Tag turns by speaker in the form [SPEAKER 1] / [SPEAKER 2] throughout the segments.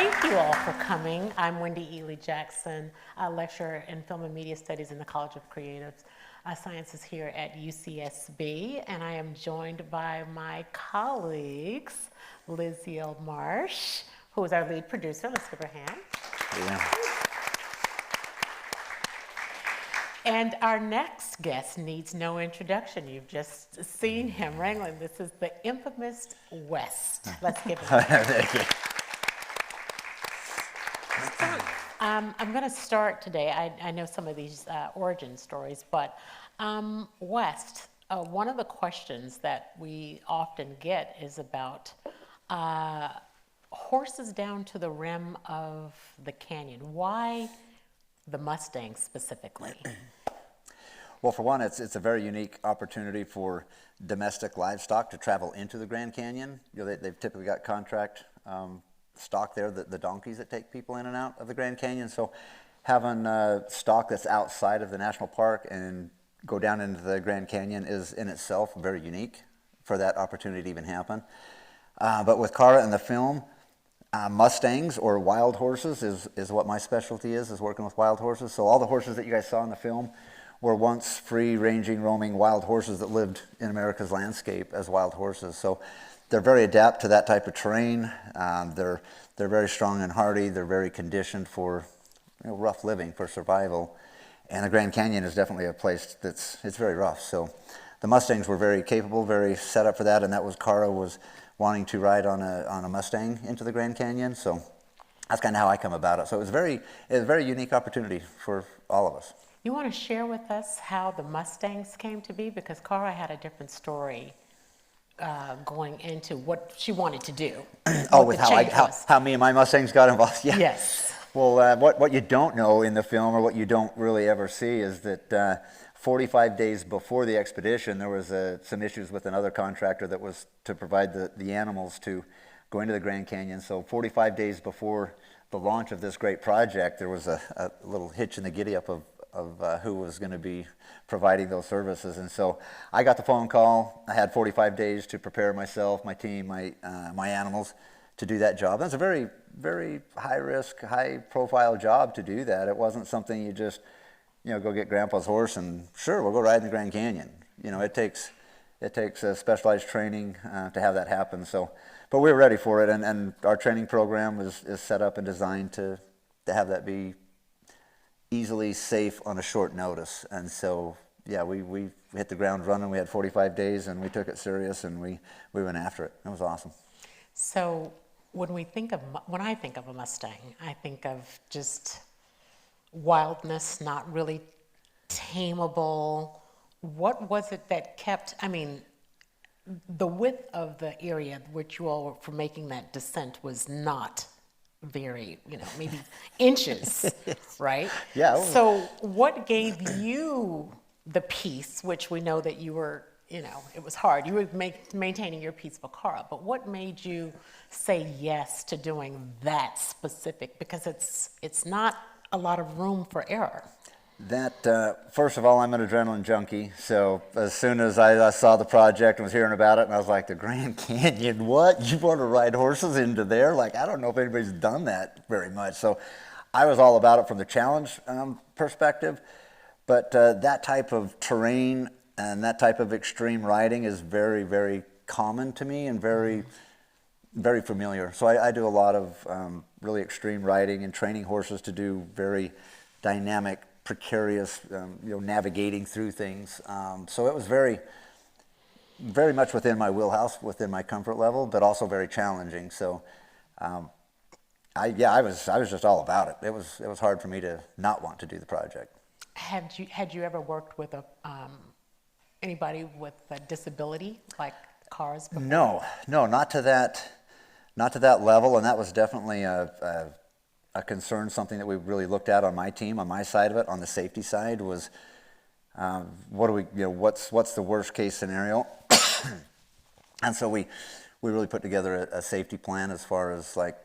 [SPEAKER 1] Thank you all for coming. I'm Wendy Eley Jackson, a lecturer in Film and Media Studies in the College of Creative Sciences here at UCSB, and I am joined by my colleagues, Liz Yale Marsh, who is our lead producer. Let's give her a hand.
[SPEAKER 2] Yeah.
[SPEAKER 1] And our next guest needs no introduction. You've just seen him wrangling. This is the infamous West. Let's give him a hand.
[SPEAKER 2] Thank you.
[SPEAKER 1] I'm going to start today. I know some of these origin stories, but West, one of the questions that we often get is about horses down to the rim of the canyon. Why the Mustang specifically?
[SPEAKER 2] Well, for one, it's a very unique opportunity for domestic livestock to travel into the Grand Canyon. You know, they've typically got contract stock there, the donkeys that take people in and out of the Grand Canyon. So having stock that's outside of the national park and go down into the Grand Canyon is in itself very unique for that opportunity to even happen. But with Cara and the film, Mustangs or wild horses is what my specialty is working with wild horses. So all the horses that you guys saw in the film were once free-ranging, roaming wild horses that lived in America's landscape as wild horses. So they're very adept to that type of terrain. They're very strong and hardy. They're very conditioned for rough living, for survival. And the Grand Canyon is definitely a place it's very rough. So the Mustangs were very capable, very set up for that, and that was Cara was wanting to ride on a Mustang into the Grand Canyon. So that's kind of how I come about it. So it was a very unique opportunity for all of us.
[SPEAKER 1] You want to share with us how the Mustangs came to be? Because Cara had a different story going into what she wanted to do.
[SPEAKER 2] Oh, with how me and my Mustangs got involved? Yeah.
[SPEAKER 1] Yes.
[SPEAKER 2] Well, what you don't know in the film, or what you don't really ever see, is that 45 days before the expedition, there was some issues with another contractor that was to provide the animals to go into the Grand Canyon. So 45 days before the launch of this great project, there was a little hitch in the giddy-up of who was going to be providing those services. And so I got the phone call. I had 45 days to prepare myself, my team, my animals to do that job. That's a very, very high-risk, high-profile job to do that. It wasn't something you just, go get Grandpa's horse and sure, we'll go ride in the Grand Canyon. It takes specialized training to have that happen. So, but we were ready for it, and our training program is set up and designed to have that be easily safe on a short notice. And so, yeah, we hit the ground running. We had 45 days, and we took it serious, and we went after it. It was awesome.
[SPEAKER 1] So when I think of a Mustang, I think of just wildness, not really tameable. What was it that kept, the width of the area which you all were for making that descent was not very, maybe inches, right?
[SPEAKER 2] Yeah.
[SPEAKER 1] So what gave you the peace, which we know that you were, it was hard. You were maintaining your peace for Cara, but what made you say yes to doing that specific? Because it's not a lot of room for error.
[SPEAKER 2] That, first of all, I'm an adrenaline junkie, so as soon as I saw the project and was hearing about it, and I was like, the Grand Canyon, what? You want to ride horses into there? Like, I don't know if anybody's done that very much. So I was all about it from the challenge perspective, but that type of terrain and that type of extreme riding is very, very common to me and very, very familiar. So I do a lot of really extreme riding and training horses to do very dynamic, precarious, navigating through things. So it was very, very much within my wheelhouse, within my comfort level, but also very challenging. So, I was just all about it. It was hard for me to not want to do the project.
[SPEAKER 1] Had you ever worked with anybody with a disability like Cara's before?
[SPEAKER 2] No, not to that level, and that was definitely a concern, something that we really looked at on my team, on my side of it, on the safety side, was what's the worst case scenario? And so we really put together a safety plan as far as like,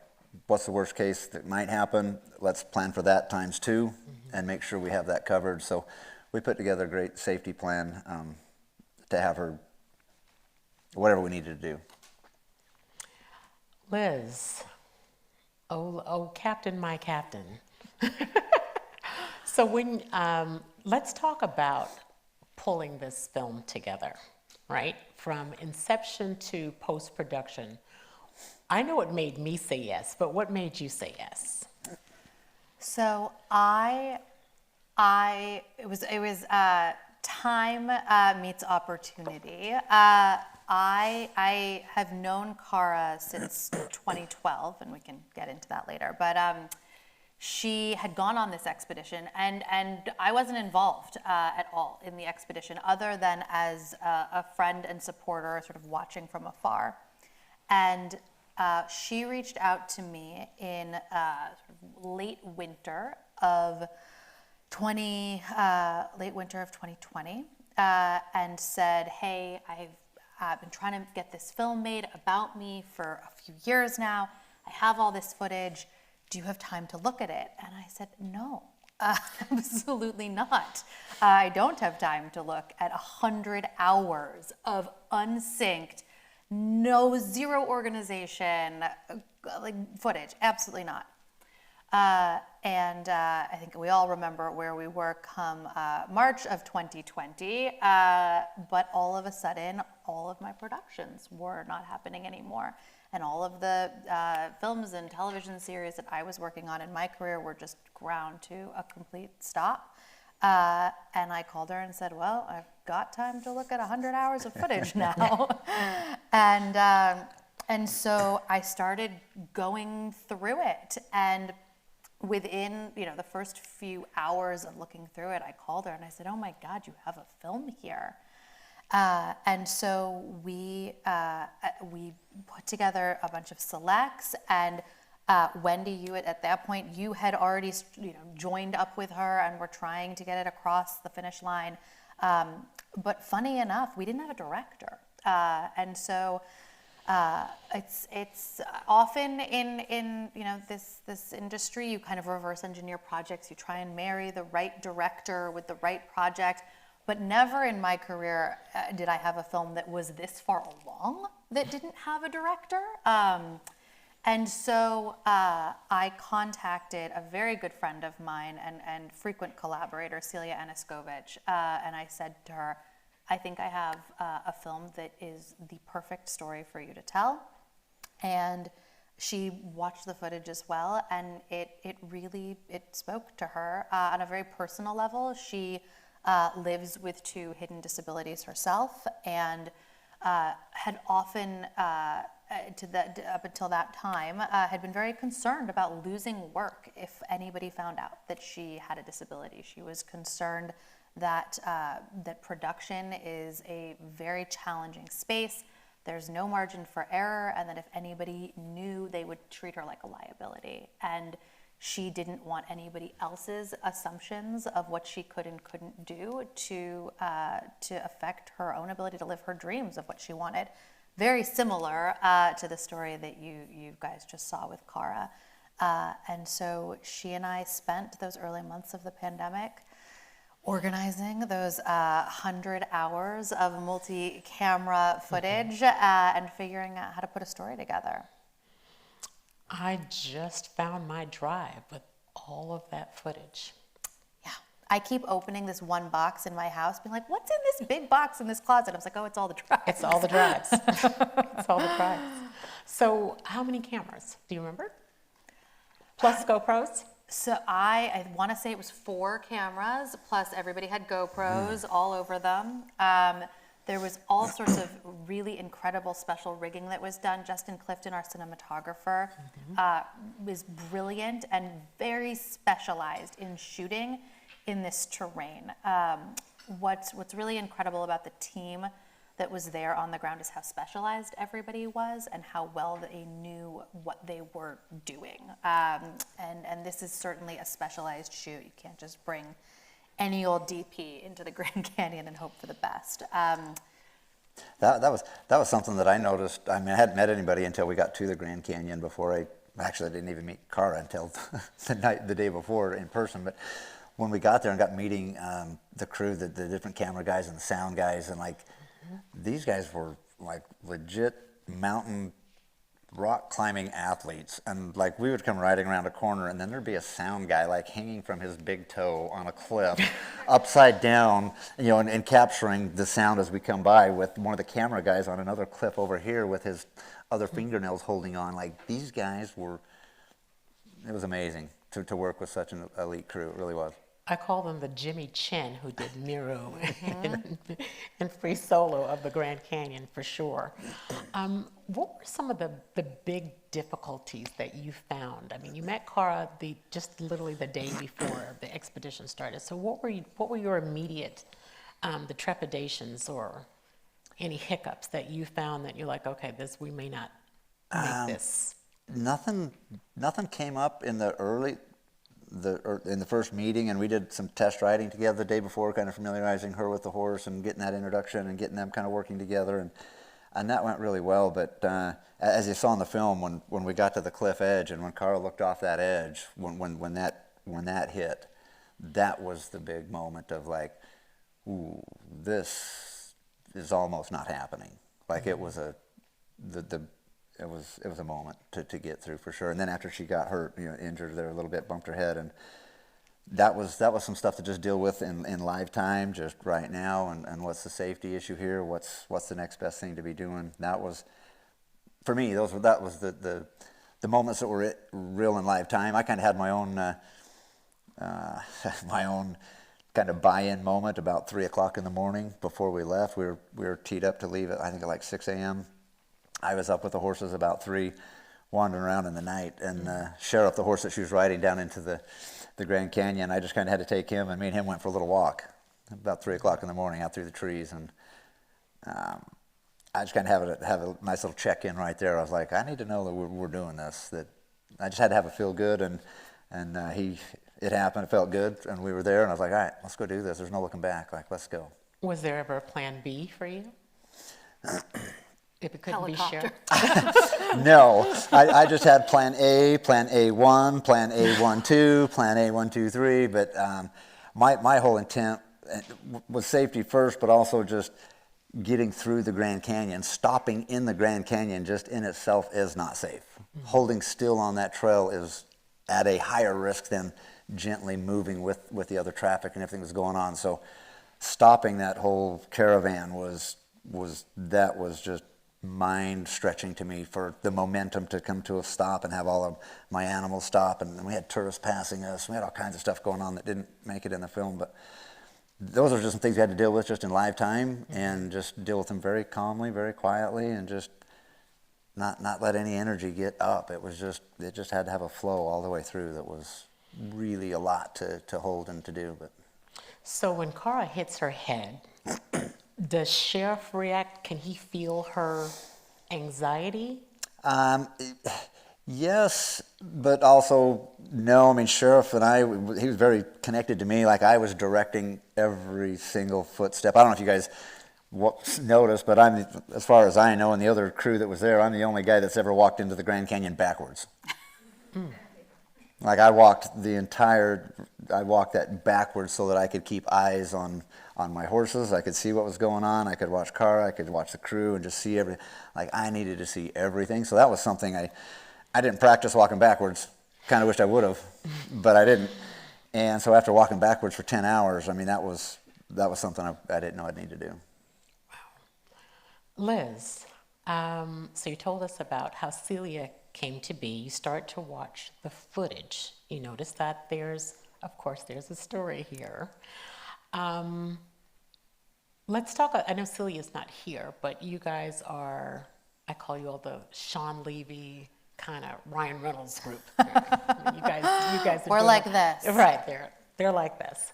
[SPEAKER 2] what's the worst case that might happen? Let's plan for that times two and make sure we have that covered. So we put together a great safety plan to have her, whatever we needed to do.
[SPEAKER 1] Liz, Oh, Captain, my Captain. So let's talk about pulling this film together, right? From inception to post-production. I know it made me say yes, but what made you say yes?
[SPEAKER 3] So it was time meets opportunity. I have known Cara since 2012, and we can get into that later. But she had gone on this expedition, and I wasn't involved at all in the expedition, other than as a friend and supporter, sort of watching from afar. And she reached out to me in sort of late winter of 2020, and said, "Hey, I've been trying to get this film made about me for a few years now. I have all this footage. Do you have time to look at it?" And I said, "No, absolutely not. I don't have time to look at 100 hours of unsynced, zero organization, like footage. Absolutely not." And I think we all remember where we were come March of 2020, but all of a sudden, all of my productions were not happening anymore. And all of the films and television series that I was working on in my career were just ground to a complete stop. And I called her and said, "Well, I've got time to look at 100 hours of footage now." And so I started going through it, and within the first few hours of looking through it, I called her and I said, "Oh my God, you have a film here." And so we put together a bunch of selects, and Wendy, you at that point, you had already joined up with her and were trying to get it across the finish line. But funny enough, we didn't have a director, and so it's often in this industry, you kind of reverse engineer projects. You try and marry the right director with the right project. But never in my career did I have a film that was this far along that didn't have a director. And so I contacted a very good friend of mine and frequent collaborator, Celia Aniskovic, and I said to her, "I think I have a film that is the perfect story for you to tell." And she watched the footage as well, and it really spoke to her on a very personal level. She lives with 2 hidden disabilities herself, and had often, up until that time, had been very concerned about losing work if anybody found out that she had a disability. She was concerned that production is a very challenging space. There's no margin for error, and that if anybody knew, they would treat her like a liability. And she didn't want anybody else's assumptions of what she could and couldn't do to affect her own ability to live her dreams of what she wanted. Very similar to the story that you guys just saw with Cara. And so she and I spent those early months of the pandemic organizing those 100 hours of multi-camera footage and figuring out how to put a story together.
[SPEAKER 1] I just found my drive with all of that footage.
[SPEAKER 3] Yeah. I keep opening this one box in my house, being like, "What's in this big box in this closet?" I was like, "Oh, it's all the drives."
[SPEAKER 1] It's all the drives. It's all the drives. So how many cameras? Do you remember? Plus GoPros?
[SPEAKER 3] So I want to say it was 4 cameras, plus everybody had GoPros all over them. There was all sorts of really incredible special rigging that was done. Justin Clifton, our cinematographer, was brilliant and very specialized in shooting in this terrain. What's really incredible about the team that was there on the ground is how specialized everybody was and how well they knew what they were doing. And this is certainly a specialized shoot. You can't just bring any old DP into the Grand Canyon and hope for the best.
[SPEAKER 2] That was something that I noticed. I mean, I hadn't met anybody until we got to the Grand Canyon. Before I didn't even meet Cara until the day before in person. But when we got there and got meeting the crew, the different camera guys and the sound guys, and like these guys were like legit mountain rock climbing athletes, and like we would come riding around a corner, and then there'd be a sound guy like hanging from his big toe on a cliff, upside down, you know, and capturing the sound as we come by, with one of the camera guys on another cliff over here with his other fingernails holding on. Like, these guys were, it was amazing to work with such an elite crew. It really was.
[SPEAKER 1] I call them the Jimmy Chin who did Miru and Free Solo of the Grand Canyon, for sure. What were some of the big difficulties that you found? I mean, you met Cara just literally the day before the expedition started. So what were your immediate, the trepidations or any hiccups that you found that you're like, okay, we may not make this?
[SPEAKER 2] Nothing came up in the in the first meeting, and we did some test riding together the day before, kind of familiarizing her with the horse and getting that introduction and getting them kind of working together, and that went really well. But as you saw in the film, when we got to the cliff edge and when Cara looked off that edge, when that hit, that was the big moment of like, ooh, this is almost not happening. Like, it was a moment to get through, for sure. And then after she got hurt, you know, injured there a little bit, bumped her head, and that was some stuff to just deal with in live time, just right now, and what's the safety issue here? What's the next best thing to be doing? That was, for me, that was the moments that were real in live time. I kind of had my own my own kind of buy-in moment about 3 o'clock in the morning before we left. We were teed up to leave at, I think, at like 6 a.m. I was up with the horses about 3, wandering around in the night, and Sheriff, the horse that she was riding down into the Grand Canyon, I just kind of had to take him, and me and him went for a little walk about 3 o'clock in the morning out through the trees, and I just kind of have a nice little check-in right there. I was like, I need to know that we're doing this. That I just had to have it feel good, and it happened. It felt good, and we were there, and I was like, all right, let's go do this. There's no looking back. Like, let's go.
[SPEAKER 1] Was there ever a plan B for you? If it couldn't
[SPEAKER 3] Helicopter.
[SPEAKER 1] be shared?
[SPEAKER 2] No, I just had plan A, plan A1, plan A12, plan A123, but my whole intent was safety first, but also just getting through the Grand Canyon. Stopping in the Grand Canyon just in itself is not safe. Mm-hmm. Holding still on that trail is at a higher risk than gently moving with the other traffic and everything that's going on. So stopping that whole caravan was just mind stretching to me, for the momentum to come to a stop and have all of my animals stop, and we had tourists passing us. We had all kinds of stuff going on that didn't make it in the film, but those are just some things we had to deal with just in live time, and just deal with them very calmly, very quietly, and just not let any energy get up. It just had to have a flow all the way through. That was really a lot to hold and to do. But
[SPEAKER 1] So when Cara hits her head, does Sheriff react? Can he feel her anxiety?
[SPEAKER 2] Yes, but also no. I mean, Sheriff and he was very connected to me. Like, I was directing every single footstep. I don't know if you guys noticed, but as far as I know, and the other crew that was there, I'm the only guy that's ever walked into the Grand Canyon backwards. Like, I walked that backwards so that I could keep eyes on my horses. I could see what was going on. I could watch Cara. I could watch the crew and just see everything. Like, I needed to see everything. So that was something I didn't practice walking backwards. Kind of wished I would have, but I didn't. And so after walking backwards for 10 hours, I mean, that was something I didn't know I'd need to do.
[SPEAKER 1] Liz, so you told us about how Celia came to be. You start to watch the footage. You notice that there's a story here. Let's talk, I know Celia's not here, but you guys are, I call you all the Sean Levy kind of Ryan Reynolds group. You guys are
[SPEAKER 3] We're like this.
[SPEAKER 1] Right, they're like this.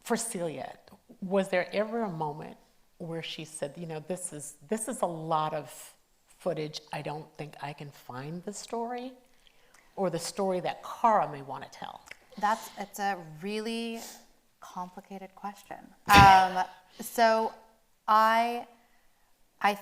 [SPEAKER 1] For Celia, was there ever a moment where she said, you know, this is a lot of footage, I don't think I can find the story, or the story that Cara may want to tell?
[SPEAKER 3] It's a really complicated question. So I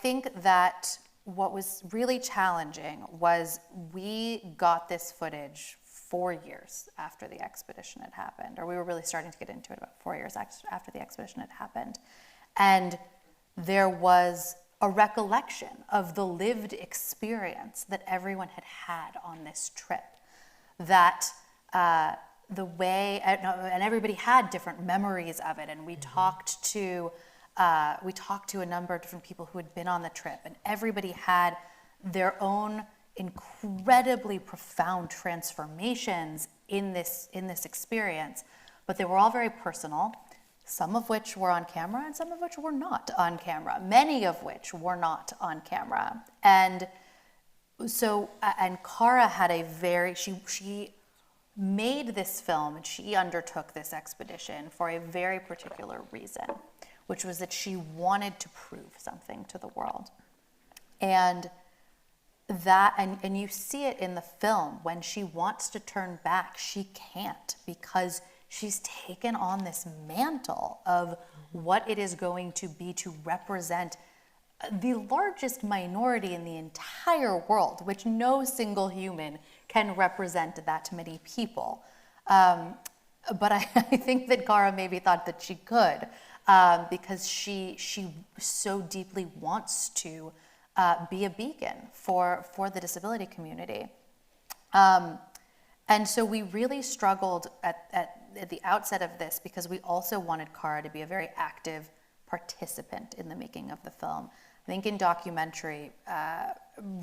[SPEAKER 3] think that what was really challenging was we got this footage 4 years after the expedition had happened, or we were really starting to get into it about 4 years after the expedition had happened. And there was a recollection of the lived experience that everyone had had on this trip. That the way, and everybody had different memories of it, and we talked to a number of different people who had been on the trip, and everybody had their own incredibly profound transformations in this experience, but they were all very personal, some of which were on camera and some of which were not on camera, many of which were not on camera. And so, and Cara had she made this film and she undertook this expedition for a very particular reason, which was that she wanted to prove something to the world. And and you see it in the film, when she wants to turn back, she can't, because she's taken on this mantle of what it is going to be to represent the largest minority in the entire world, which no single human can represent that many people. But I think that Cara maybe thought that she could, because she so deeply wants to be a beacon for the disability community. And so we really struggled at the outset of this, because we also wanted Cara to be a very active participant in the making of the film. I think in documentary,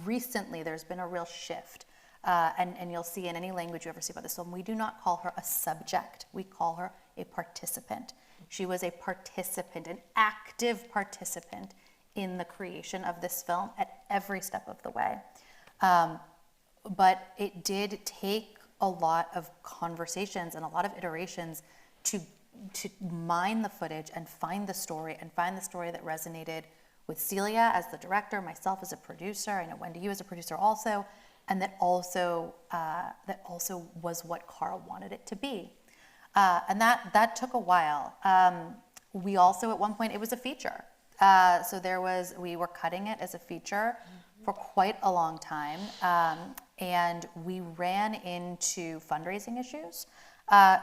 [SPEAKER 3] recently there's been a real shift. And you'll see in any language you ever see about this film, we do not call her a subject, we call her a participant. She was a participant, an active participant in the creation of this film at every step of the way. But it did take a lot of conversations and a lot of iterations to mine the footage and find the story that resonated with Celia as the director, myself as a producer, I know Wendy, you as a producer also, and that also was what Cara wanted it to be. And that took a while. We also, at one point, it was a feature. So we were cutting it as a feature for quite a long time. And we ran into fundraising issues,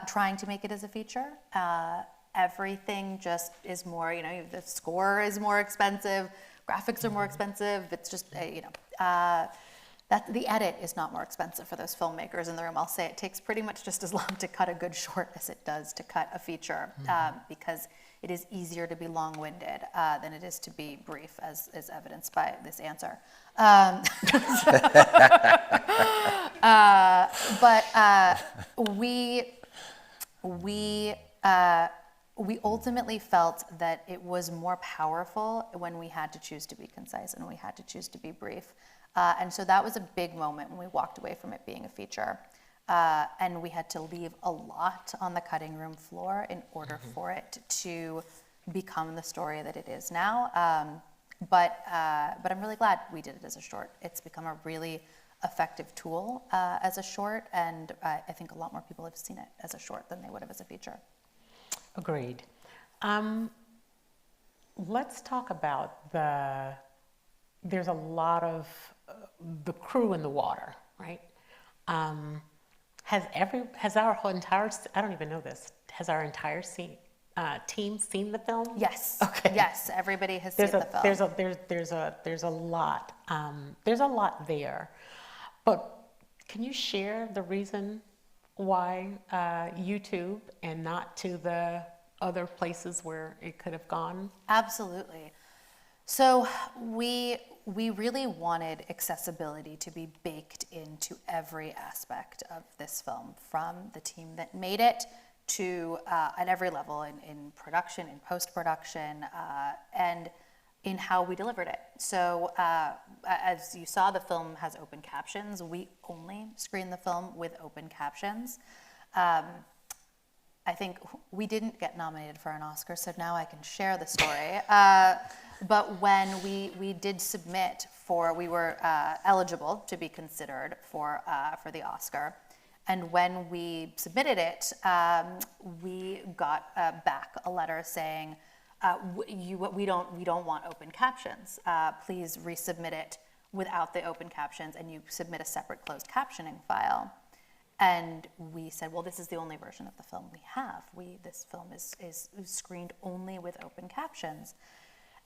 [SPEAKER 3] trying to make it as a feature. Everything just is more, the score is more expensive, graphics are more expensive. It's just, that the edit is not more expensive for those filmmakers in the room. I'll say it takes pretty much just as long to cut a good short as it does to cut a feature, because it is easier to be long-winded than it is to be brief, as evidenced by this answer. But we ultimately felt that it was more powerful when we had to choose to be concise and we had to choose to be brief. And so that was a big moment when we walked away from it being a feature. And we had to leave a lot on the cutting room floor in order for it to become the story that it is now. But I'm really glad we did it as a short. It's become a really effective tool as a short, and I think a lot more people have seen it as a short than they would have as a feature.
[SPEAKER 1] Agreed. Let's talk about there's a lot of the crew in the water, right? Has our whole entire, I don't even know this, has our entire team seen the film?
[SPEAKER 3] Yes.
[SPEAKER 1] Okay.
[SPEAKER 3] Yes, everybody has seen the film.
[SPEAKER 1] There's a lot. There's a lot there. But can you share the reason why YouTube and not to the other places where it could have gone?
[SPEAKER 3] Absolutely. So we really wanted accessibility to be baked into every aspect of this film, from the team that made it to at every level, in production, in post-production, and in how we delivered it. So as you saw, the film has open captions. We only screen the film with open captions. I think we didn't get nominated for an Oscar, so now I can share the story. But when we did submit we were eligible to be considered for the Oscar. And when we submitted it, we got back a letter saying, we don't want open captions. Please resubmit it without the open captions, and you submit a separate closed captioning file. And we said, well, this is the only version of the film we have. This film is screened only with open captions.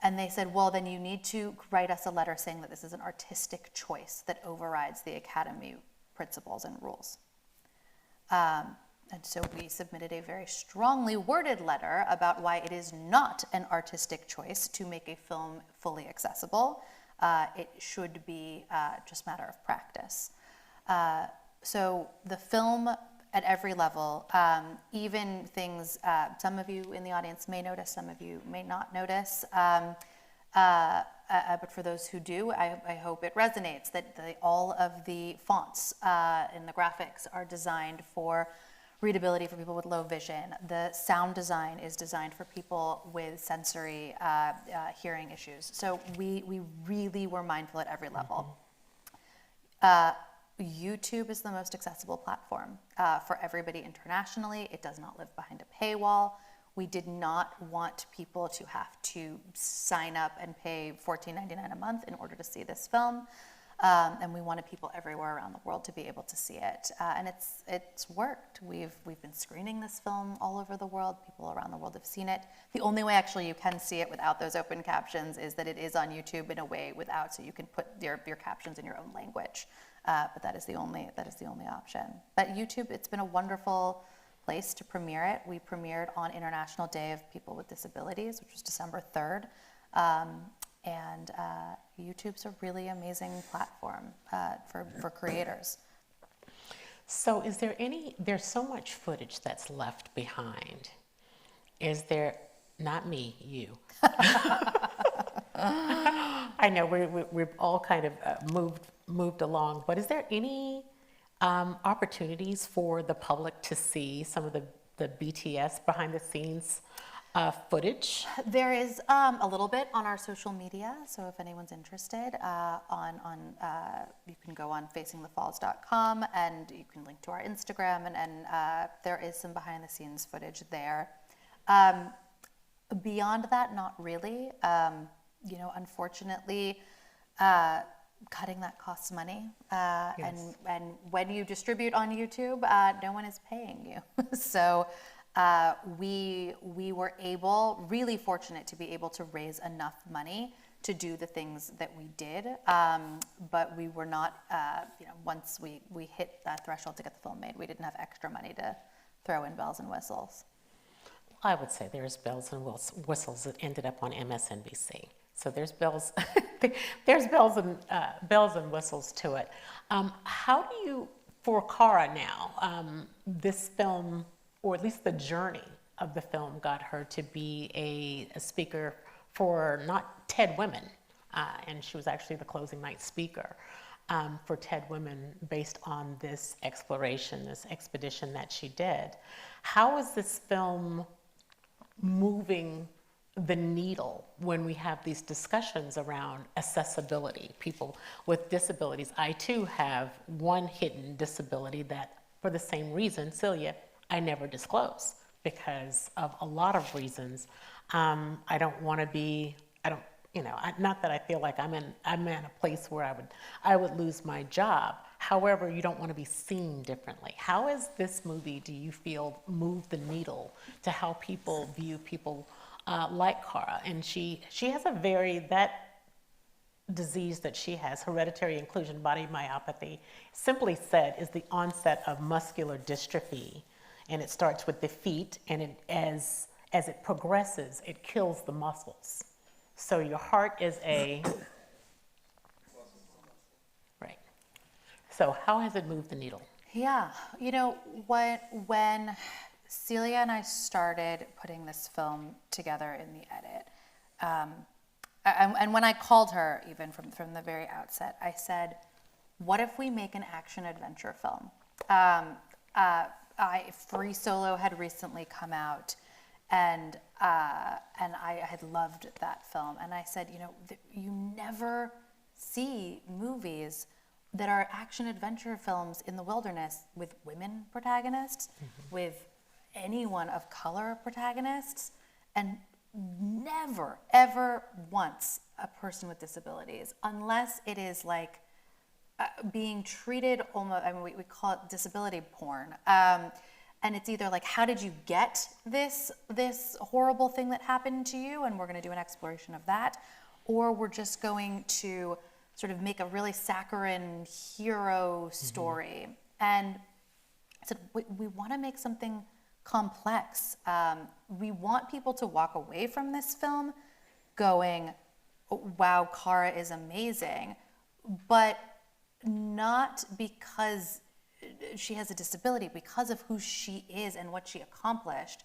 [SPEAKER 3] And they said, well, then you need to write us a letter saying that this is an artistic choice that overrides the Academy principles and rules. And so we submitted a very strongly worded letter about why it is not an artistic choice to make a film fully accessible. It should be just a matter of practice. So the film at every level, even things some of you in the audience may notice, some of you may not notice, but for those who do, I hope it resonates that all of the fonts in the graphics are designed for readability for people with low vision. The sound design is designed for people with sensory hearing issues. So we really were mindful at every level. YouTube is the most accessible platform for everybody internationally. It does not live behind a paywall. We did not want people to have to sign up and pay $14.99 a month in order to see this film. And we wanted people everywhere around the world to be able to see it. And it's worked. We've been screening this film all over the world. People around the world have seen it. The only way actually you can see it without those open captions is that it is on YouTube in a way without, so you can put your captions in your own language. But that is the only option. But YouTube, it's been a wonderful place to premiere it. We premiered on International Day of People with Disabilities, which was December 3rd. And YouTube's a really amazing platform for creators.
[SPEAKER 1] So there's so much footage that's left behind. Is there, not me, you. I know we've all kind of moved along, but is there any opportunities for the public to see some of the BTS behind the scenes footage?
[SPEAKER 3] There is a little bit on our social media, so if anyone's interested, you can go on facingthefalls.com and you can link to our Instagram, and there is some behind the scenes footage there. Beyond that, not really. Unfortunately, cutting that costs money,
[SPEAKER 1] Yes.
[SPEAKER 3] and when you distribute on YouTube, no one is paying you. So we were really fortunate to be able to raise enough money to do the things that we did, but we were not, once we hit that threshold to get the film made, we didn't have extra money to throw in bells and whistles.
[SPEAKER 1] I would say there's bells and whistles that ended up on MSNBC. So there's bells, there's bells and whistles to it. How do you, for Cara now, this film, or at least the journey of the film, got her to be a speaker for not TED Women, and she was actually the closing night speaker for TED Women based on this exploration, this expedition that she did. How is this film moving the needle when we have these discussions around accessibility, people with disabilities? I too have one hidden disability that, for the same reason, Celia, I never disclose because of a lot of reasons. I don't want to be, not that I feel like I'm in a place where I would lose my job. However, you don't want to be seen differently. How has this movie, do you feel, moved the needle to how people view people like Cara? And she has that disease that she has, hereditary inclusion body myopathy, simply said is the onset of muscular dystrophy. And it starts with the feet, and as it progresses, it kills the muscles. So your heart is right. So how has it moved the needle?
[SPEAKER 3] Yeah, when Celia and I started putting this film together in the edit, and when I called her, even from the very outset, I said, what if we make an action-adventure film? Free Solo had recently come out, and I had loved that film. And I said, you never see movies that are action-adventure films in the wilderness with women protagonists, with anyone of color protagonists, and never, ever once a person with disabilities, unless it is like being treated almost, we call it disability porn. And and it's either like, how did you get this horrible thing that happened to you, and we're going to do an exploration of that, or we're just going to sort of make a really saccharine hero story. And I said, we want to make something complex. We want people to walk away from this film going, wow, Cara is amazing, but not because she has a disability, because of who she is and what she accomplished.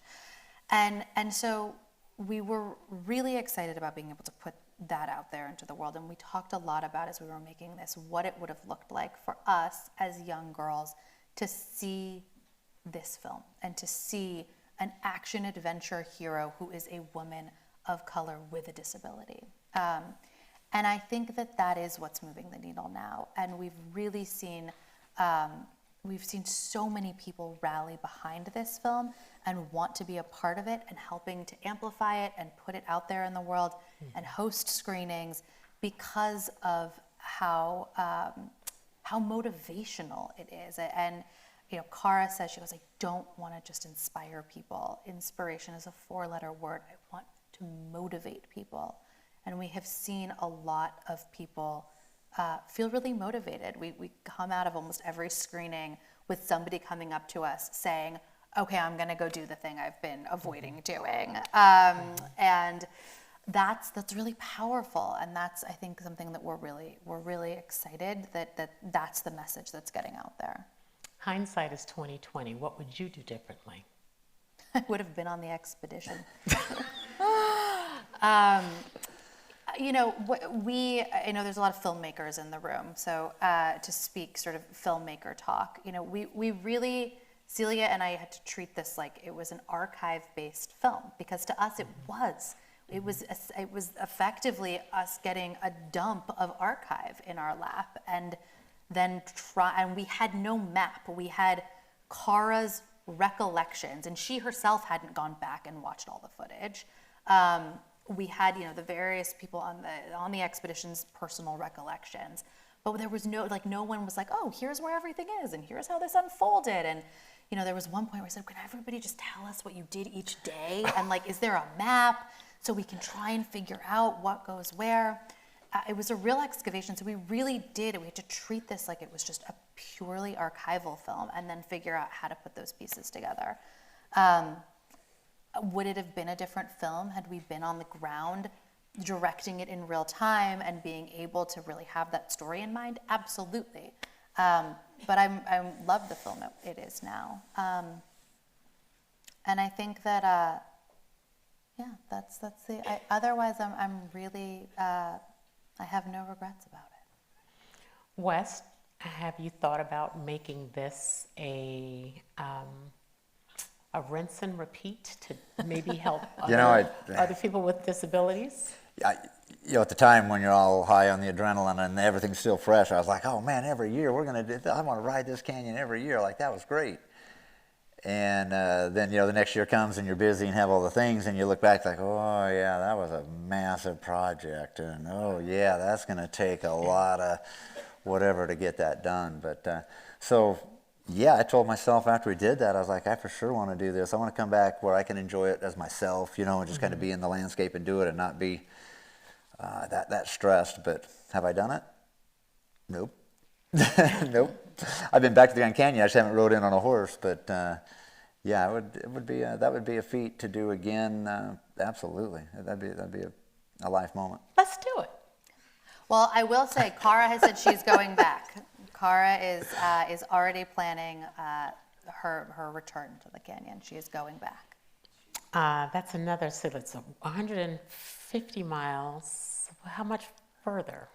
[SPEAKER 3] And so we were really excited about being able to put that out there into the world. And we talked a lot about, as we were making this, what it would have looked like for us as young girls to see this film and to see an action adventure hero who is a woman of color with a disability. And I think that is what's moving the needle now. And we've really seen, we've seen so many people rally behind this film and want to be a part of it and helping to amplify it and put it out there in the world and host screenings because of how motivational it is. And you know, Cara says, she goes, I don't want to just inspire people. Inspiration is a 4-letter word. I want to motivate people. And we have seen a lot of people feel really motivated. We come out of almost every screening with somebody coming up to us saying, okay, I'm going to go do the thing I've been avoiding doing. And that's really powerful. And that's, I think, something that we're really excited that's the message that's getting out there.
[SPEAKER 1] Hindsight is 20/20. What would you do differently?
[SPEAKER 3] I would have been on the expedition. You know, I know there's a lot of filmmakers in the room, so to speak sort of filmmaker talk, you know, we really, Celia and I had to treat this like it was an archive-based film, because to us it was effectively us getting a dump of archive in our lap, and then and we had no map. We had Cara's recollections, and she herself hadn't gone back and watched all the footage. We had, you know, the various people on the expedition's personal recollections, but there was no one was like, oh, here's where everything is, and here's how this unfolded. And you know, there was one point where I said, can everybody just tell us what you did each day, and like, is there a map so we can try and figure out what goes where? It was a real excavation, so we really did. We had to treat this like it was just a purely archival film, and then figure out how to put those pieces together. Would it have been a different film had we been on the ground directing it in real time and being able to really have that story in mind? Absolutely. But I love the film it is now. And I think that, yeah, that's the, otherwise I'm really, I have no regrets about it.
[SPEAKER 1] Wes, have you thought about making this a rinse and repeat to maybe help other people with disabilities?
[SPEAKER 2] You know, at the time when you're all high on the adrenaline and everything's still fresh, I was like, oh man, every year we're going to do, I want to ride this canyon every year. Like, that was great. And then, you know, the next year comes and you're busy and have all the things, and you look back like, oh yeah, that was a massive project. And oh yeah, that's going to take a lot of whatever to get that done. But so, yeah, I told myself after we did that, I was like, I for sure want to do this. I want to come back where I can enjoy it as myself, you know, and just kind of be in the landscape and do it and not be that stressed. But have I done it? Nope. Nope. I've been back to the Grand Canyon. I just haven't rode in on a horse. But yeah, that would be a feat to do again. Absolutely, that'd be a life moment.
[SPEAKER 1] Let's do it.
[SPEAKER 3] Well, I will say, Cara has said she's going back. Cara is already planning her return to the canyon. She is going back.
[SPEAKER 1] That's another, so it's 150 miles. How much further?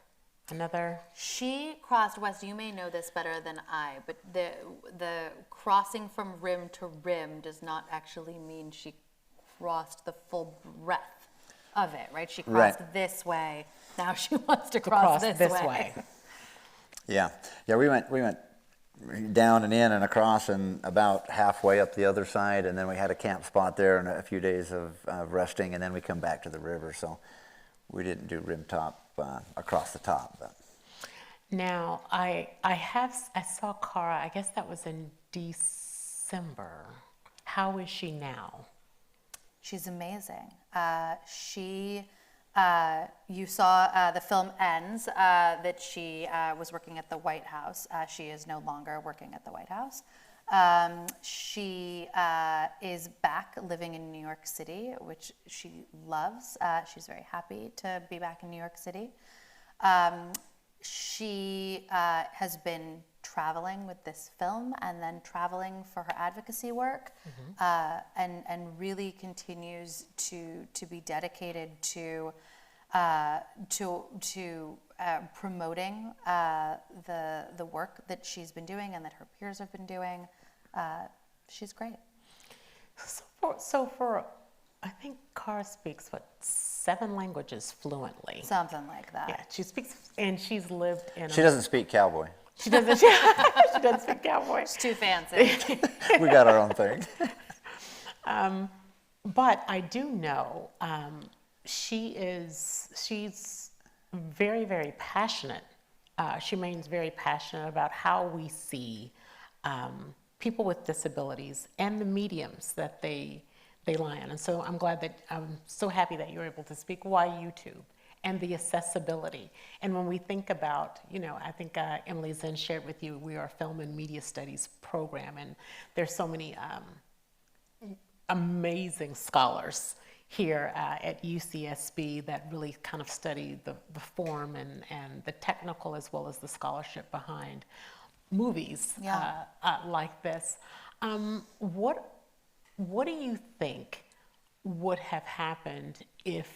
[SPEAKER 1] Another?
[SPEAKER 3] She crossed, Wes, you may know this better than I, but the crossing from rim to rim does not actually mean she crossed the full breadth of it, right? She crossed this way. Now she wants to cross this way.
[SPEAKER 2] Yeah, we went down and in and across and about halfway up the other side, and then we had a camp spot there and a few days of resting, and then we come back to the river. So we didn't do rim top across the top. But.
[SPEAKER 1] Now I saw Cara. I guess that was in December how is she now?
[SPEAKER 3] She's amazing. You saw the film ends that she was working at the White House. She is no longer working at the White House. She is back living in New York City, which she loves. She's very happy to be back in New York City. She has been traveling with this film and then traveling for her advocacy work, and really continues to be dedicated to promoting the work that she's been doing and that her peers have been doing. She's great.
[SPEAKER 1] So for I think Cara speaks, 7 languages fluently?
[SPEAKER 3] Something like that.
[SPEAKER 1] Yeah, she speaks, and she's lived in...
[SPEAKER 2] She doesn't speak cowboy.
[SPEAKER 1] She doesn't, she doesn't speak cowboy.
[SPEAKER 3] It's too fancy.
[SPEAKER 2] We got our own thing.
[SPEAKER 1] But I do know she's very, very passionate. She remains very passionate about how we see people with disabilities and the mediums that they lie on. And so I'm so happy that you're able to speak. Why YouTube? And the accessibility. And when we think about, I think Emily Zinn shared with you, we are a film and media studies program, and there's so many amazing scholars here at UCSB that really kind of study the form and the technical as well as the scholarship behind movies like this. What do you think would have happened if,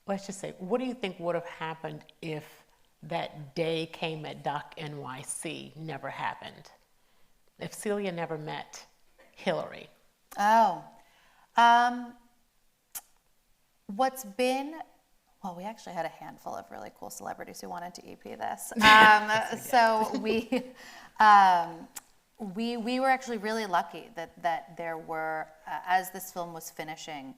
[SPEAKER 1] let's just say, what do you think would have happened if that day came at Doc NYC never happened? If Celia never met Hillary?
[SPEAKER 3] Well, we actually had a handful of really cool celebrities who wanted to EP this. So we were actually really lucky that there were, as this film was finishing,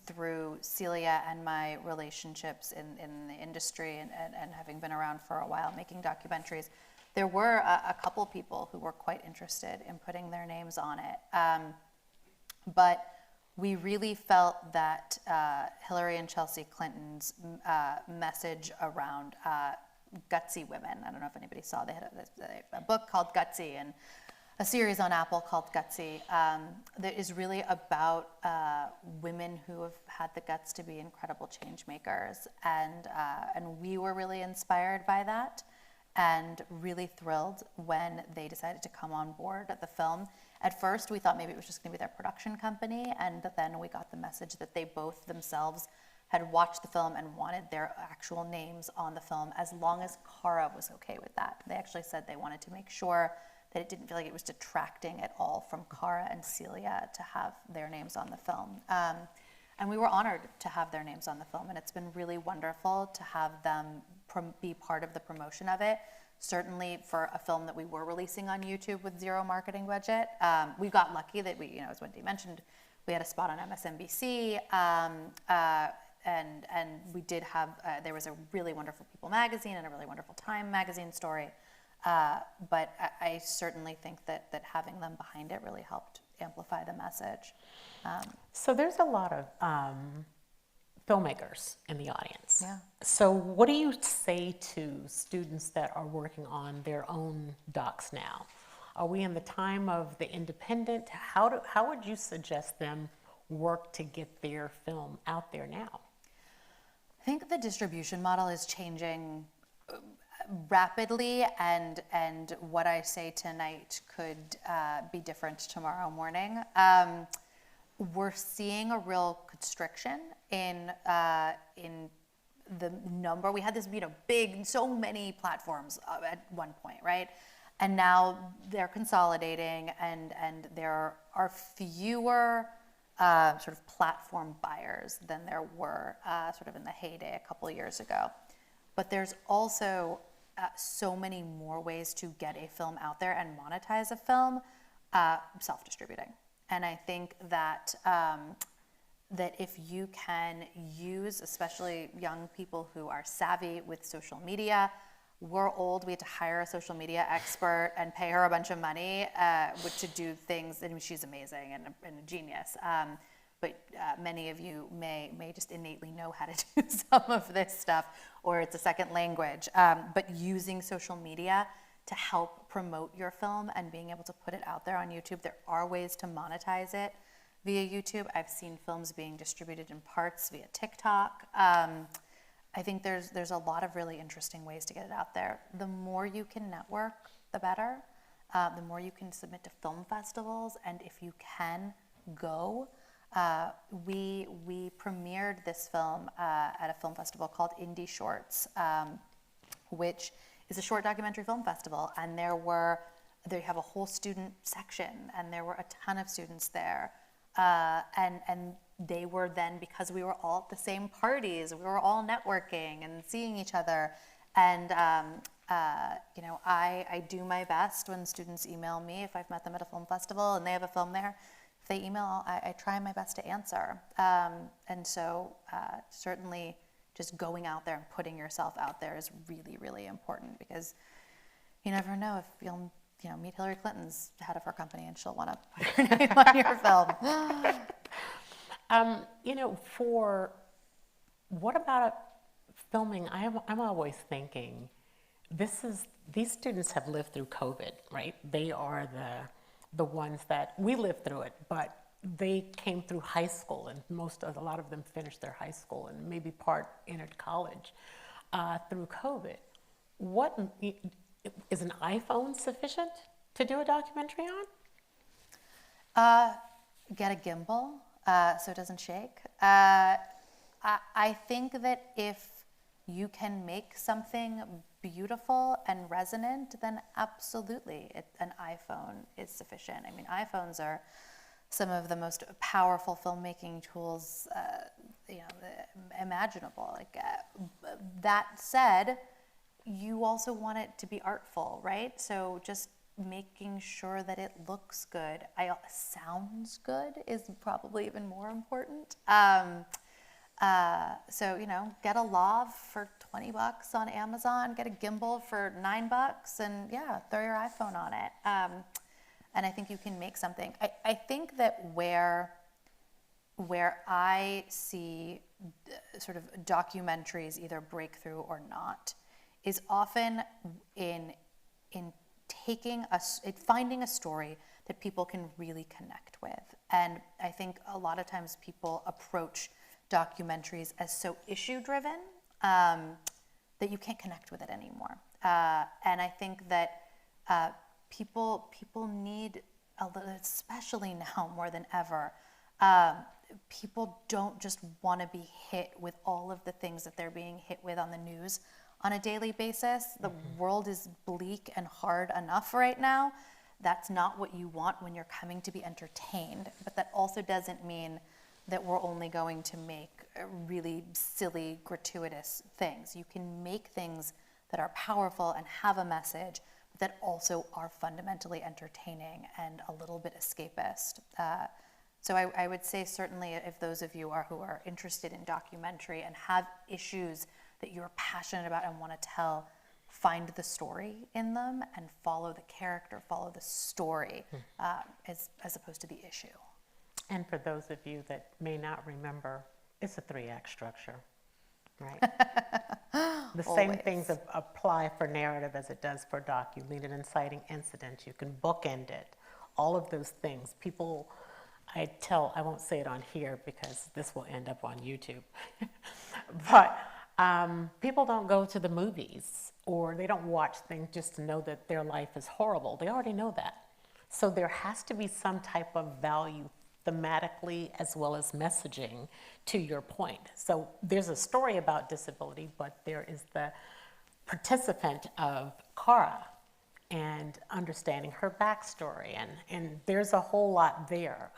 [SPEAKER 3] through Celia and my relationships in the industry and having been around for a while making documentaries, there were a couple people who were quite interested in putting their names on it. But we really felt that Hillary and Chelsea Clinton's message around gutsy women, I don't know if anybody saw, they had a book called Gutsy and a series on Apple called Gutsy that is really about women who have had the guts to be incredible change makers. And we were really inspired by that and really thrilled when they decided to come on board at the film. At first, we thought maybe it was just going to be their production company, and then we got the message that they both themselves had watched the film and wanted their actual names on the film, as long as Cara was okay with that. They actually said they wanted to make sure that it didn't feel like it was detracting at all from Cara and Celia to have their names on the film. And we were honored to have their names on the film, and it's been really wonderful to have them be part of the promotion of it. Certainly for a film that we were releasing on YouTube with zero marketing budget. We got lucky that we, as Wendy mentioned, we had a spot on MSNBC, and we did have, there was a really wonderful People magazine and a really wonderful Time magazine story. But I certainly think that having them behind it really helped amplify the message.
[SPEAKER 1] So there's a lot of filmmakers in the audience.
[SPEAKER 3] Yeah.
[SPEAKER 1] So what do you say to students that are working on their own docs now? Are we in the time of the independent? How would you suggest them work to get their film out there now?
[SPEAKER 3] I think the distribution model is changing rapidly, and what I say tonight could be different tomorrow morning. We're seeing a real constriction in the number. We had this, big, so many platforms at one point, right? And now they're consolidating, and there are fewer sort of platform buyers than there were sort of in the heyday a couple of years ago. But there's also so many more ways to get a film out there and monetize a film, self-distributing. And I think that that if you can use, especially young people who are savvy with social media, we're old, we had to hire a social media expert and pay her a bunch of money to do things, and she's amazing and a genius. But many of you may just innately know how to do some of this stuff, or it's a second language. But using social media to help promote your film and being able to put it out there on YouTube, there are ways to monetize it via YouTube. I've seen films being distributed in parts via TikTok. I think there's a lot of really interesting ways to get it out there. The more you can network, the better. The more you can submit to film festivals, and if you can, go. We premiered this film at a film festival called Indie Shorts, which is a short documentary film festival, and they have a whole student section, and there were a ton of students there, and they were then, because we were all at the same parties, we were all networking and seeing each other, and I do my best when students email me if I've met them at a film festival and they have a film there. If they email, I try my best to answer, and so certainly just going out there and putting yourself out there is really, really important, because you never know if you'll meet Hillary Clinton's head of her company and she'll want to put her name on your film.
[SPEAKER 1] What about filming? I'm always thinking, these students have lived through COVID, right? They are the ones that, we lived through it, but they came through high school, and a lot of them finished their high school and maybe part entered college through COVID. What is an iPhone sufficient to do a documentary on?
[SPEAKER 3] Get a gimbal so it doesn't shake. I think that if you can make something beautiful and resonant, then absolutely an iPhone is sufficient. I mean, iPhones are some of the most powerful filmmaking tools imaginable. That said, you also want it to be artful, right? So just making sure that it looks good, sounds good is probably even more important. So get a lav for $20 on Amazon, get a gimbal for $9, and throw your iPhone on it. And I think you can make something. I think that where I see sort of documentaries either breakthrough or not is often in finding a story that people can really connect with. And I think a lot of times people approach documentaries as so issue-driven that you can't connect with it anymore. And I think that people need, especially now more than ever, people don't just want to be hit with all of the things that they're being hit with on the news on a daily basis. The world is bleak and hard enough right now. That's not what you want when you're coming to be entertained. But that also doesn't mean that we're only going to make really silly, gratuitous things. You can make things that are powerful and have a message, but that also are fundamentally entertaining and a little bit escapist. So I would say certainly if those of you who are interested in documentary and have issues that you're passionate about and want to tell, find the story in them and follow the character, follow the story as opposed to the issue.
[SPEAKER 1] And for those of you that may not remember, it's a 3-act structure, right? The same things apply for narrative as it does for doc. You lead an inciting incident, you can bookend it, all of those things. People, I won't say it on here because this will end up on YouTube, but people don't go to the movies or they don't watch things just to know that their life is horrible. They already know that. So there has to be some type of value thematically as well as messaging to your point. So there's a story about disability, but there is the participant of Cara and understanding her backstory, and there's a whole lot there.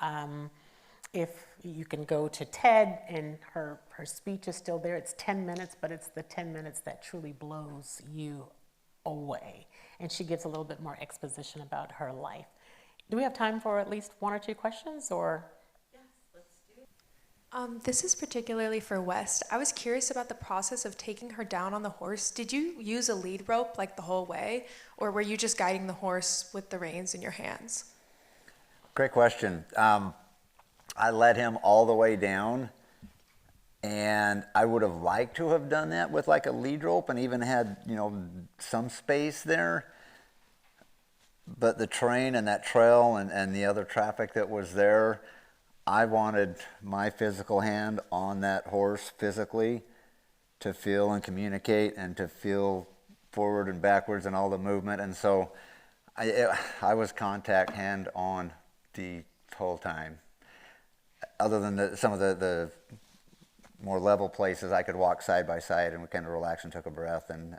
[SPEAKER 1] If you can go to TED, and her speech is still there, it's 10 minutes, but it's the 10 minutes that truly blows you away. And she gives a little bit more exposition about her life. Do we have time for at least 1 or 2 questions, or?
[SPEAKER 4] Yes, let's do it. This is particularly for West. I was curious about the process of taking her down on the horse. Did you use a lead rope like the whole way, or were you just guiding the horse with the reins in your hands?
[SPEAKER 2] Great question. I led him all the way down, and I would have liked to have done that with like a lead rope and even had, some space there. But the terrain and that trail and the other traffic that was there, I wanted my physical hand on that horse physically to feel and communicate and to feel forward and backwards and all the movement. And so I was contact hand on the whole time. Other than some of the more level places, I could walk side by side and we kind of relaxed and took a breath. And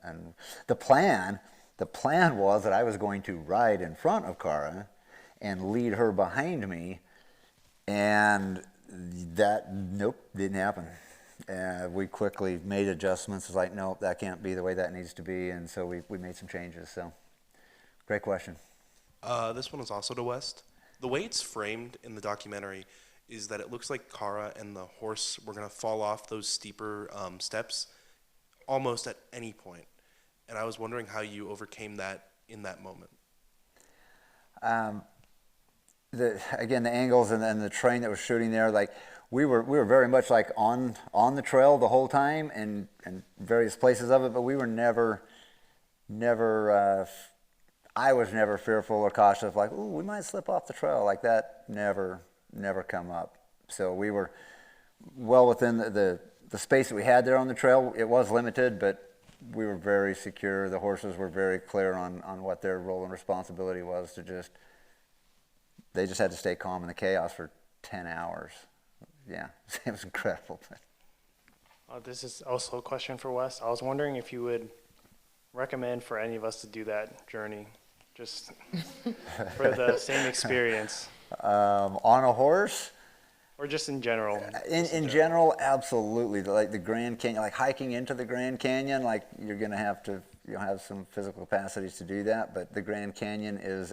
[SPEAKER 2] the plan was that I was going to ride in front of Cara and lead her behind me. And nope, didn't happen. We quickly made adjustments. It's like, nope, that can't be the way that needs to be. And so we made some changes. So, great question.
[SPEAKER 5] This one is also to West. The way it's framed in the documentary is that it looks like Cara and the horse were going to fall off those steeper steps almost at any point. And I was wondering how you overcame that in that moment.
[SPEAKER 2] Again, the angles and the terrain that was shooting there, like we were very much like on the trail the whole time and various places of it, but we were never I was never fearful or cautious, like, ooh, we might slip off the trail. Like that never come up. So we were well within the space that we had there on the trail. It was limited, but we were very secure. The horses were very clear on what their role and responsibility was they just had to stay calm in the chaos for 10 hours. Yeah, it was incredible.
[SPEAKER 6] This is also a question for Wes. I was wondering if you would recommend for any of us to do that journey, just for the same experience.
[SPEAKER 2] On a horse?
[SPEAKER 6] Or just in general?
[SPEAKER 2] In general, absolutely. Like the Grand Canyon, like hiking into the Grand Canyon, like you're going to have to, have some physical capacities to do that. But the Grand Canyon is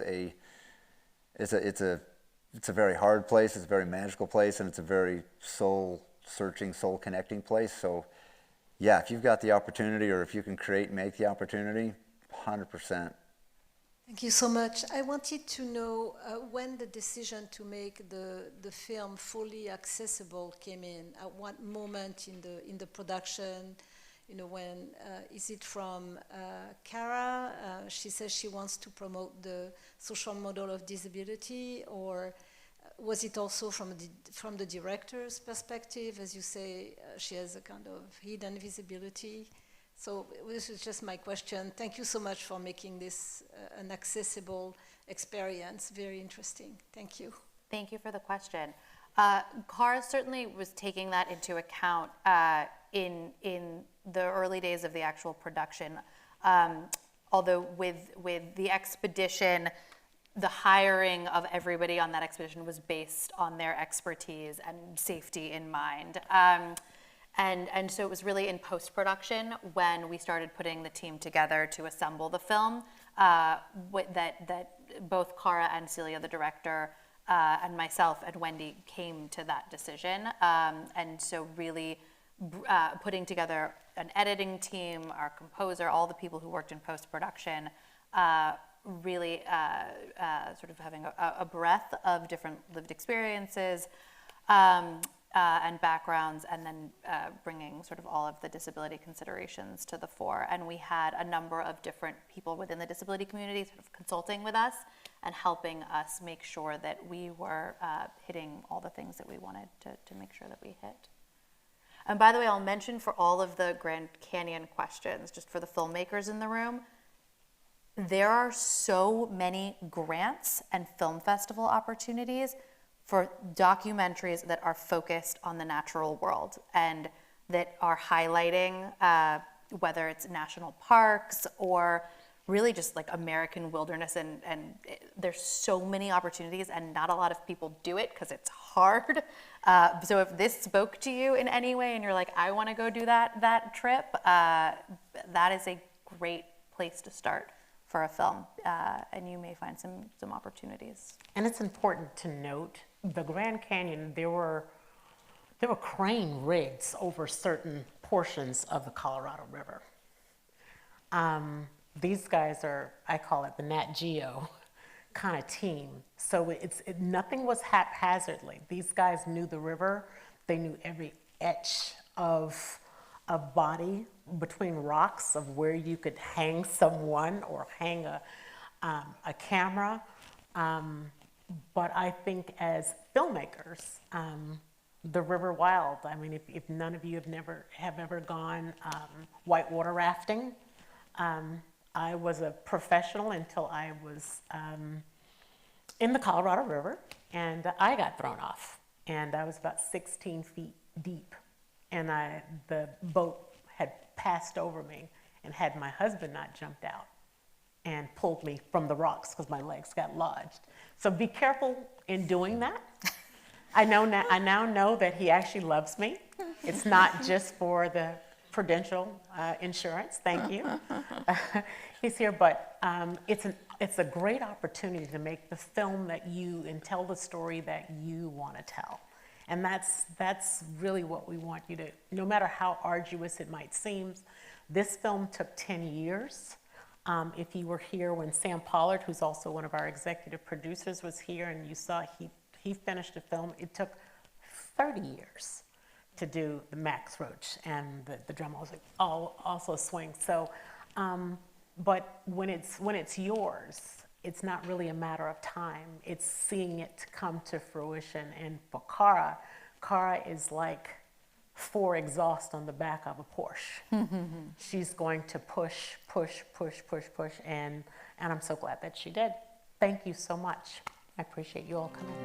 [SPEAKER 2] it's a very hard place. It's a very magical place, and it's a very soul-searching, soul-connecting place. So, yeah, if you've got the opportunity, or if you can make the opportunity, 100%.
[SPEAKER 7] Thank you so much. I wanted to know when the decision to make the film fully accessible came in. At what moment in the production? When is it from Cara? She says she wants to promote the social model of disability, or was it also from the director's perspective? As you say, she has a kind of hidden visibility. So this is just my question. Thank you so much for making this an accessible experience. Very interesting. Thank you.
[SPEAKER 3] Thank you for the question. Cara certainly was taking that into account in the early days of the actual production. Although with the expedition, the hiring of everybody on that expedition was based on their expertise and safety in mind. And so it was really in post-production when we started putting the team together to assemble the film that both Cara and Celia, the director, and myself and Wendy came to that decision. And so really putting together an editing team, our composer, all the people who worked in post-production, really sort of having a breadth of different lived experiences, and backgrounds, and then bringing sort of all of the disability considerations to the fore. And we had a number of different people within the disability community sort of consulting with us and helping us make sure that we were hitting all the things that we wanted to make sure that we hit. And by the way, I'll mention for all of the Grand Canyon questions, just for the filmmakers in the room, there are so many grants and film festival opportunities for documentaries that are focused on the natural world and that are highlighting whether it's national parks or really just like American wilderness. And there's so many opportunities and not a lot of people do it because it's hard. So if this spoke to you in any way and you're like, I want to go do that trip, that is a great place to start for a film. And you may find some opportunities.
[SPEAKER 1] And it's important to note the Grand Canyon, there were there were crane rigs over certain portions of the Colorado River. These guys are, I call it the Nat Geo kind of team. So nothing was haphazardly. These guys knew the river. They knew every etch of a body between rocks of where you could hang someone or hang a camera. But I think as filmmakers, the River Wild, I mean, if none of you have ever gone whitewater rafting, I was a professional until I was in the Colorado River, and I got thrown off, and I was about 16 feet deep, and the boat had passed over me, and had my husband not jumped out and pulled me from the rocks because my legs got lodged. So be careful in doing that. I now know that he actually loves me. It's not just for the Prudential insurance, thank you. He's here, but it's a great opportunity to make the film that and tell the story that you want to tell. And that's really what we want you to, no matter how arduous it might seem. This film took 10 years. If you were here when Sam Pollock, who's also one of our executive producers, was here, and you saw he finished the film, it took 30 years to do the Max Roach and the drum also swing. So, but when it's yours, it's not really a matter of time. It's seeing it come to fruition. And for Cara is like 4 exhausts on the back of a Porsche. She's going to push, and I'm so glad that she did. Thank you so much. I appreciate you all coming.